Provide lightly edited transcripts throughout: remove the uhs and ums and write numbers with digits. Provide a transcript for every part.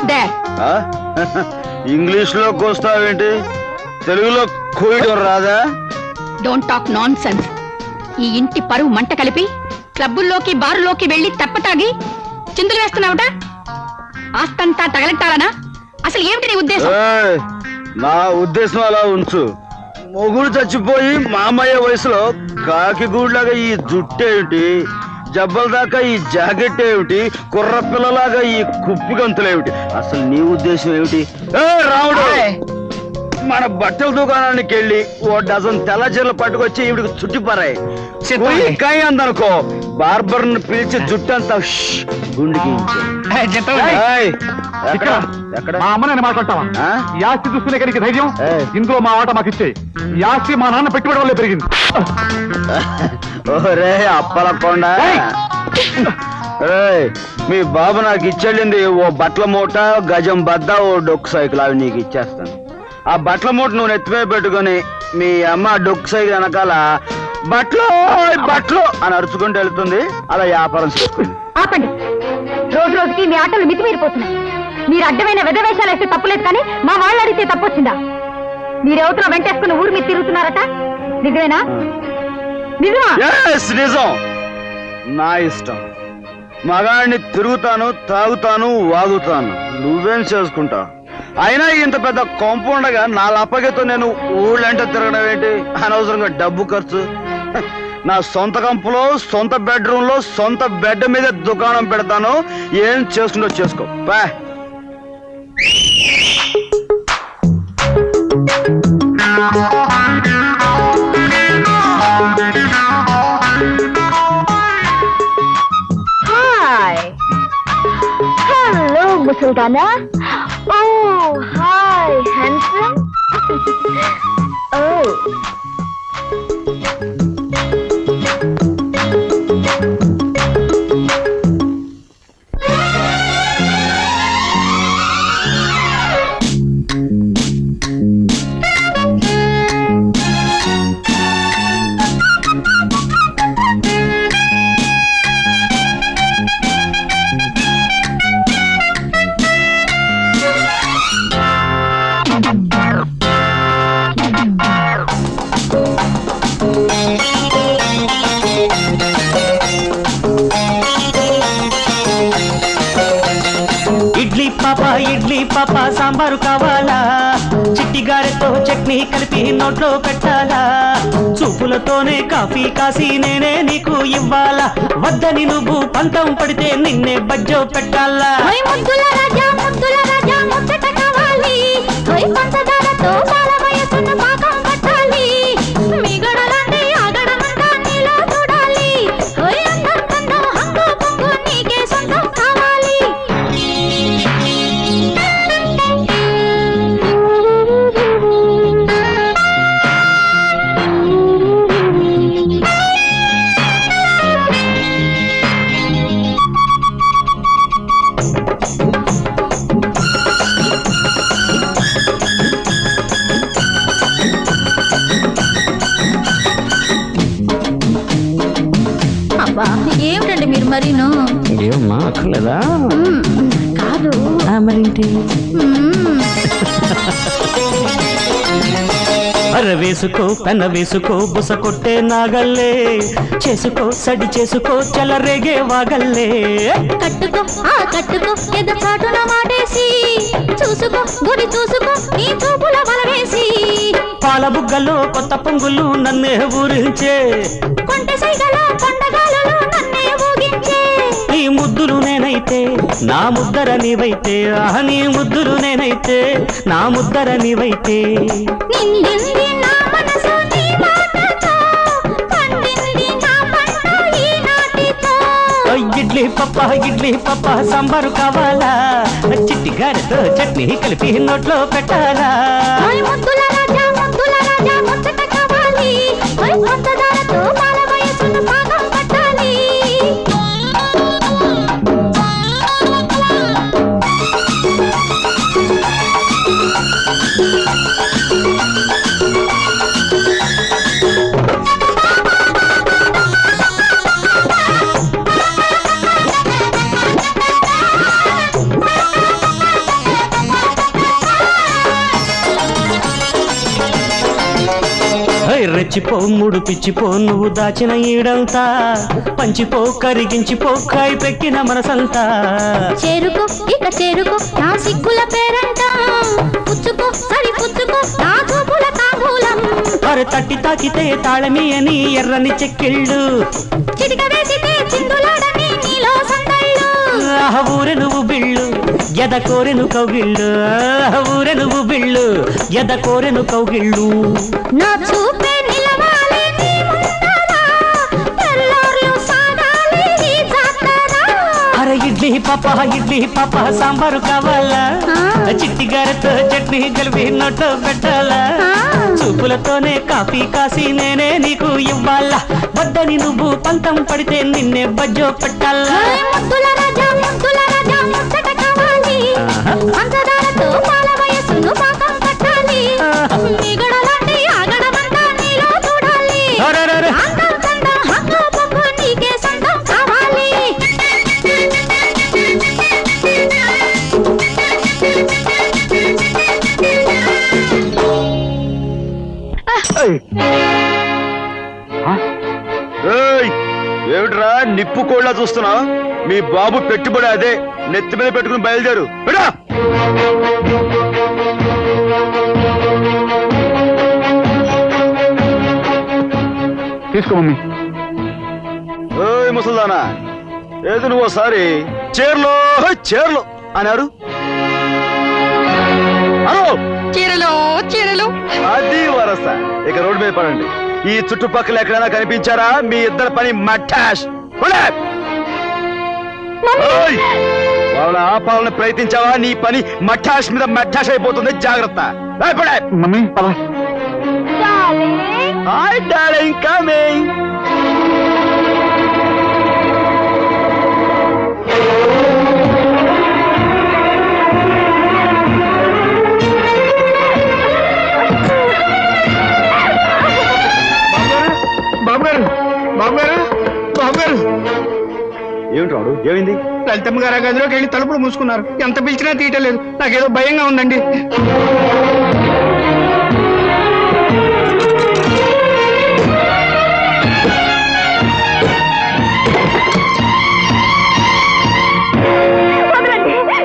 Stop there. English లో కోస్తావేంటి? తెలుగులో కోయడం రాదా? Don't talk non sense. ఈ ఇంటి పరువు మంట కలిపి క్లబ్బుల్లోకి బారులోకి వెళ్లి తప్పతాగి చిందులు వేస్తున్నావుట. ఆస్తంతా తగలెట్టాలనా? అసలు ఏమిటి నీ ఉద్దేశం? నా ఉద్దేశం అలా ఉంచు. మొగుడు చచ్చిపోయి మామయ్య వయసులో కాకి గూడ్లాగా ఈ జుట్టేమిటి, జబ్బల దాకా ఈ జాకెట్ ఏమిటి, కుర్ర పిల్లలాగా ఈ కుప్పి గంతులేమిటి? అసలు నీ ఉద్దేశం ఏమిటి? రాముడు, మన బట్టల దుకాణానికి వెళ్ళి ఓ డజన్ తెల్ల చీరలు పట్టుకొచ్చి ఈవిడికి చుట్టిపారాయి. కాయ అందనుకో, బార్బర్ ను పిలిచి జుట్టంతా గుండికి మా అమ్మ నేను మాట్లాడతావా? ఈ ఆస్తి చూసుకునే కనుక ధైర్యం ఇందులో మా ఆట మాకు ఇచ్చే. ఈ ఆస్తి మా నాన్న పెట్టుబడి వల్లే పెరిగింది. ఓరే అప్పలకొండ, మీ బాబు నాకు ఇచ్చెళ్ళింది ఓ బట్టల మూట, గజం బద్ద, ఓ డొక్కు సైకిల్. అవి నీకు ఇచ్చేస్తాను. ఆ బట్టల మూట నువ్వు నెత్తిమే పెట్టుకుని మీ అమ్మ డొక్కు సైకిల్ వెనకాల బట్టలు బట్టలు అని అరుచుకుంటూ వెళ్తుంది. అలా వ్యాపారం చేసుకుంది. ఆపండి. రోజు రోజుకి మీ ఆటలు మితిమీరిపోతున్నాయి. మీరు అడ్డమైన వెధవేషాలు అయితే తప్పులేదు, కానీ మా వాళ్ళు అడిగితే తప్పొచ్చిందా? మీరెవతలో వెంటేసుకుని ఊరి మీద తిరుగుతున్నారట, నిజమేనా? నిజమా? నిజం. నా ఇష్టం. మగాడిని తిరుగుతాను, తాగుతాను, వాగుతాను. నువ్వేం చేసుకుంటావు? అయినా ఇంత పెద్ద కాంపౌండ్గా నా లప్పగితో నేను ఊళ్ళంటే తిరగడం ఏంటి? అనవసరంగా డబ్బు ఖర్చు. నా సొంత కంపులో, సొంత బెడ్రూమ్ లో, సొంత బెడ్ మీద దుకాణం పెడతాను. ఏం చేసుకుంటో చేసుకో. బా. హాయ్, హలో ముసల్దానా. ఓ హాయ్ హ్యాండ్సమ్. ఓ ఇడ్లీ పాప సాంబారు కావాలా? చిట్టి గారెతో చట్నీ కలిపి నోట్లో పెట్టాలా? చూపులతోనే కాఫీ కాసి నేనే నీకు ఇవ్వాలా? వద్దని నువ్వు పంతం పడితే నిన్నే బజ్జో పెట్టాలా? ఏమిటండి మీరు మరీను? ఏమమ్మా అక్కర్లేదా? కాదు మరేంటి? అర వేసుకో, పెన వేసుకో, బుస కొట్టే నాగల్లే, చేసుకో సడి చేసుకో, చలరేగే వాగల్లే. కట్టుకో కట్టుకో ఎద చాటున మాటేసి, చూసుకో గుడి చూసుకో నీ చూపుల వలవేసి. పాల బుగ్గలో కొత్త పొంగులు నన్నే ఊరించే, కొంటె సైగల పండగలలో నన్నే ఊగించే. నీ ముద్దులు నేనైతే నా ముద్దర నీవైతే, నీ ముద్దులు నేనైతే నా ముద్దర నీవైతే. నిండింది నా మనసు నీ మాటతో, పండింది నా పంట ఈ నాటితో. ఇడ్లీ పప్ప సాంబారు కావాలా? చిట్టి గారెతో చట్నీ కలిపి నోట్లో పెట్టాలా? ముద్దుల రాజా ముచ్చట కావాలి, పంచదారతో బాల వయసును పాకం పట్టాలి. రెచ్చిపో ముడిపిచ్చిపో నువ్వు దాచిన ఈడంతా పంచిపో కరిగించిపో కాయి పెట్టిన మనసంతా చేరుకో ఇక చేరుకో నా సిగ్గుల పేరంట పుచ్చుకో సరి పుచ్చుకో నా చూపుల తాంబూలం అరే తట్టి తాకితే తాళమి అని ఎర్రని చెక్కిళ్ళు చిటిక వేసితే చిందులాడని నీలో సందళ్ళు ఊరె నువ్వు బిళ్ళు ఎద కోరెను కౌగిళ్ళు ఊరె నువ్వు బిళ్ళు ఎద కోరెను కౌగిళ్ళు నా చూపే నిలవాలి నీ ముందర తెల్లార్లు సాగాలి ఈ జాతర అరే ఇడ్లీ పాప సాంబారు కావాలా చిట్టి గారెతో చట్నీ కలిపి నోట్లో పెట్టాలా చూపులతోనే కాఫీ కాసి నేనే నీకు ఇవ్వాలా వద్దని నువ్వు పంతం పడితే నిన్నే బజ్జో పెట్టాలా ముద్దుల రాజా ముచ్చట కావాలి పంచదారతో పాల వయసును పాకం కట్టాలి మిగడలాంటి ఆగడమంతా నీలో చూడాలి అరెరెరె. అందం చందం హక్కు పక్కు నీకే సొంతం కావాలి ఏయ్, ఏమిట్రా నిప్పు కోళ్ళ చూస్తున్నా? మీ బాబు పెట్టుబడి అదే, నెత్తి మీద పెట్టుకుని బయలుదేరు. బిడా! తీసుకో మమ్మీ. ఏయ్ ముసల్దానా, ఏది నువ్వు ఒకసారి చీరలో చీరలు అన్నారు? అను చీరలు అది వరస. ఇక రోడ్డు మీద పడండి. ఈ చుట్టుపక్కల ఎక్కడైనా కనిపించారా? మీ ఇద్దరు పని మఠాష్. వాళ్ళ ఆపాలని ప్రయత్నించావా? నీ పని మఠాష్ మీద మఠాష్ అయిపోతుంది. జాగ్రత్త. మమ్మీ పద. Hi darling, coming. బాబు గారు ఏమిటి రాడు? ఏమైంది? లలితమ్మ గారు గదిలోకి వెళ్ళి తలుపులు మూసుకున్నారు. ఎంత పిలిచినా తీయటలేదు. నాకేదో భయంగా ఉందండి.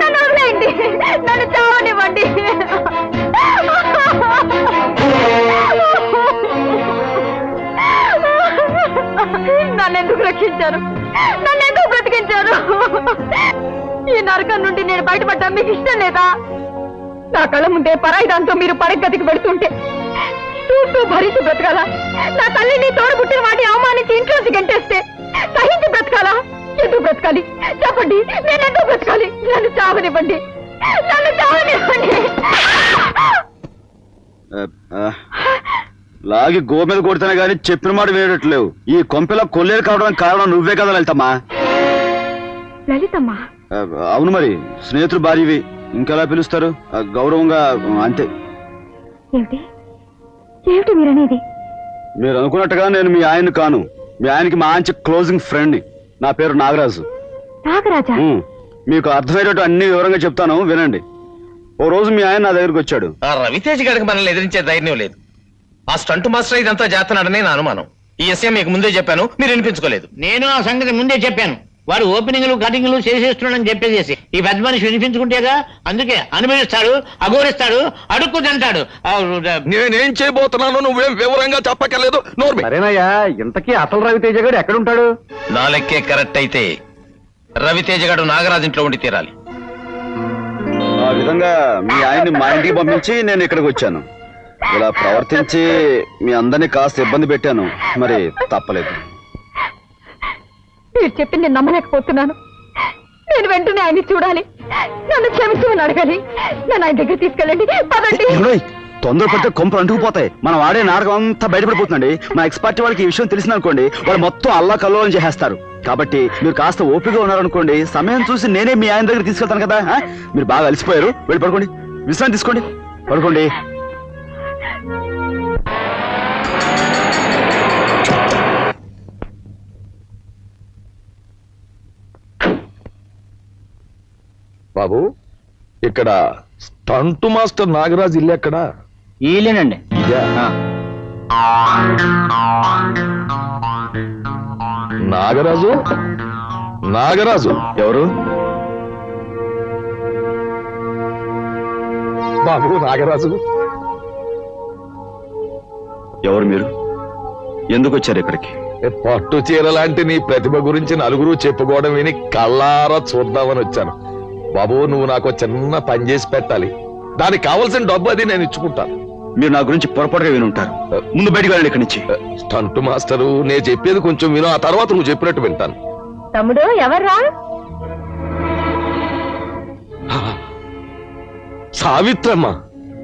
నన్ను వదిలేయండి, నన్ను చావనివ్వండి. నన్ను ఎందుకు రక్షించారు? నన్ను ఎందుకు బ్రతికించారు? ఈ నరకం నుండి నేను బయటపడ్డా మీకు ఇష్టం లేదా? నా కళ్ళ ముందే పరాయి దాంతో మీరు పరగతికి పెడుతుంటే చూస్తూ భరించి బ్రతకాలా? నా తల్లిని తోడబుట్టిన వాటి అవమానించి ఇంట్లోంచి గంటేస్తే సహించి బ్రతకాలా? ఎందుకు బ్రతకాలి చెప్పండి? నేను ఎందుకు బ్రతకాలి? నన్ను చావనివ్వండి, నన్ను చావనివ్వండి. లాగి గో మీద కొడితేనే గానీ చెప్పిన మాట వినేటట్లేవు. ఈ కొంపెలా కొల్లేరు కావడానికి కారణం నువ్వే కదా లలితమ్మా. లలితమ్మా? అవును మరి, స్నేహితులు భార్యవి, ఇంకెలా పిలుస్తారు? గౌరవంగా అంతే. ఏమిటి ఏమిటి మీరనేది? మీరు అనుకున్నట్టుగా నేను మీ ఆయన్ని కాను. మీ ఆయనకి మంచి క్లోజింగ్ ఫ్రెండ్. నా పేరు నాగరాజు. నాగరాజా? మీకు అర్థమయ్యేటట్టు అన్ని వివరంగా చెప్తాను, వినండి. ఓ రోజు మీ ఆయన నా దగ్గరికి వచ్చాడు. ఆ రవితేజ్ గారికి మనల్ని ఎదిరించే ధైర్యం లేదు. ఆ స్టంట్ మాస్టర్ ఇదంతా చేస్తున్నాడనే నా అనుమానం. ఈ విషయం మీకు ముందే చెప్పాను, మీరు వినిపించుకోలేదు. నేను ఆ సంగతి ముందే చెప్పాను. వాడు ఓపెనింగ్లు కటింగ్లు చేసేస్తున్నాడని చెప్పేసి ఈ పెద్ద మనిషి వినిపించుకుంటేగా. అందుకే అనుభవిస్తాడు, అఘోరిస్తాడు, అడుక్కు తింటాడు. నేనేం చేయబోతున్నానో నువ్వేం వివరంగా చెప్పక్కర్లేదు. సరేనయ్యా, ఇంతకీ అసలు రవితేజ గారు ఎక్కడుంటాడు? నా లెక్కే కరెక్ట్ అయితే రవితేజ గారు నాగరాజు ఇంట్లో ఉండి తీరాలి. ఆ విధంగా మీ ఆయన్ని మా ఇంటికి పంపించి నేను ఇక్కడికి వచ్చాను. ఇలా ప్రవర్తించి మీ అందరినీ కాస్త ఇబ్బంది పెట్టాను, మరి తప్పలేదు. మీరు చెప్పి నేను నమ్మలేకపోతున్నాను. నేను వెంటనే ఆయన్ని చూడాలి, నన్ను క్షమించమని అడగాలి. నన్ను ఆయన దగ్గర తీసుకెళ్ళండి, పదండి. తొందరపడితే కొంపలు అంటుకుపోతాయి. మనం ఆడే నాటకం అంతా బయటపడిపోతుందండి. మా ఎక్స్పర్ట్ వాళ్ళకి ఈ విషయం తెలిసిందనుకోండి, వాళ్ళు మొత్తం అల్లా కల్లోలం చేసేస్తారు. కాబట్టి మీరు కాస్త ఓపిక ఉన్నారనుకోండి, సమయం చూసి నేనే మీ ఆయన దగ్గర తీసుకెళ్తాను కదా. మీరు బాగా అలసిపోయారు, వెళ్ళి పడుకోండి, విశ్రాంతి తీసుకోండి, పడుకోండి. బాబు, ఇక్కడ స్టంట్ మాస్టర్ నాగరాజ్ ఇల్లు ఎక్కడా? ఈలేనండి. ఇదే. నాగరాజు నాగరాజు ఎవరు? బాబు నాగరాజు. ఎవరు మీరు? ఎందుకు వచ్చారు ఇక్కడికి? పట్టు చీర లాంటి నీ ప్రతిభ గురించి నలుగురు చెప్పుకోవడం విని కళ్ళారా చూద్దామని వచ్చాను. బాబు నువ్వు నాకు చిన్న పని చేసి పెట్టాలి. దానికి కావలసిన డబ్బు అది నేను ఇచ్చుకుంటాను. మీరు నా గురించి పొరపాటుగా విని ఉంటారు. ముందు బయటికి వెళ్ళండి ఇక్కడి నుంచి. స్టంట్ మాస్టరు నేను చెప్పేది కొంచెం విను, ఆ తర్వాత నువ్వు చెప్పినట్టు వింటాను. తమ్ముడు ఎవర్రా? సావిత్రమ్మ.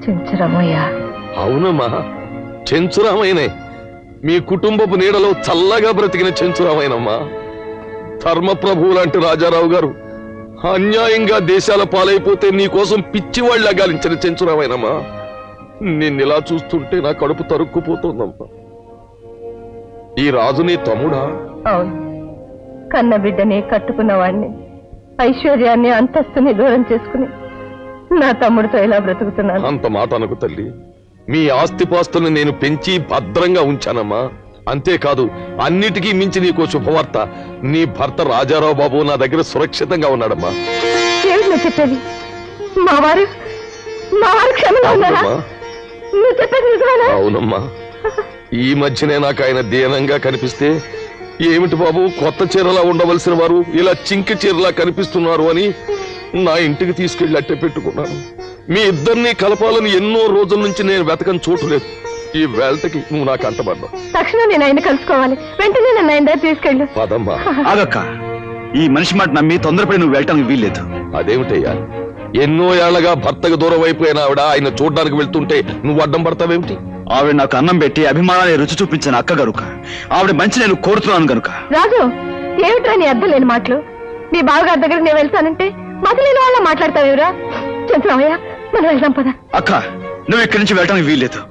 చెంచురామయ్య. అవునమ్మా, చెంచురామైనే. మీ కుటుంబపు నీడలో చల్లగా బ్రతికిన చెంచురామైనమ్మా. ధర్మప్రభువు లాంటి రాజారావు గారు అన్యాయంగా దేశాల పాలైపోతే నీకోసం పిచ్చివాళ్ళ గాలించిన చెంచురామైనమ్మా. నిన్నిలా చూస్తుంటే నా కడుపు తరుక్కుపోతోందమ్మా. ఈ రాజు నీ తమ్ముడా? అవును, కన్న బిడ్డని కట్టుకున్నవాడిని, ఐశ్వర్యాన్ని అంతస్తుని దూరం చేసుకుని నా తమ్ముడితో ఇలా బ్రతుకుతున్నాను. అంత మాట అనకు తల్లి. మీ ఆస్తిపాస్తుల్ని నేను పెంచి భద్రంగా ఉంచానమ్మా. అంతేకాదు, అన్నిటికీ మించి నీకో శుభవార్త. నీ భర్త రాజారావు బాబు నా దగ్గర సురక్షితంగా ఉన్నాడమ్మా. ఏమిటి చెప్పేది? మా వారు క్షేమంగా ఉన్నారా? అవునమ్మా. నువ్వు చెప్పేది నిజమేనా? అవునమ్మా. ఈ మధ్యనే నాకు ఆయన దీనంగా కనిపిస్తే, ఏమిటి బాబు కొత్త చీరలా ఉండవలసిన వారు ఇలా చింకి చీరలా కనిపిస్తున్నారు అని నా ఇంటికి తీసుకెళ్లి అట్టే పెట్టుకున్నాను. మీ ఇద్దరిని కలపాలని ఎన్నో రోజుల నుంచి నేను వెతకని చోటు లేదు. ఈ వేళకి నువ్వు నాకు అంటబడ్డావు. తక్షణం నేను ఆయన కలుసుకోవాలి. వెంటనే నన్ను ఆయన దగ్గర తీసుకెళ్ళు. పదమ్మా. ఆగక్క, ఈ మనిషి మాట నమ్మి తొందరపడి నువ్వు వెళ్ళటానికి వీల్లేదు. అదేమిటయ్యా, ఎన్నో ఏళ్లగా భర్తకు దూరం అయిపోయిన ఆవిడ ఆయన చూడడానికి వెళ్తుంటే నువ్వు అడ్డం పడతావేమిటి? ఆవిడ నాకు అన్నం పెట్టి అభిమానాన్ని రుచి చూపించిన అక్క గనుక, ఆవిడ మంచి నేను కోరుతున్నాను గనుక. రాజు, ఏమిట్రా నీ అర్థం లేని మాటలు? మీ బావగారి దగ్గరికి నేను వెళ్తానంటే మధులేని వాళ్ళ మాట్లాడతావేరా? చెంచురామయ్య, మనం వెళ్దాం పద. అక్క, నువ్వు ఇక్కడి నుంచి వెళ్ళటానికి వీల్లేదు.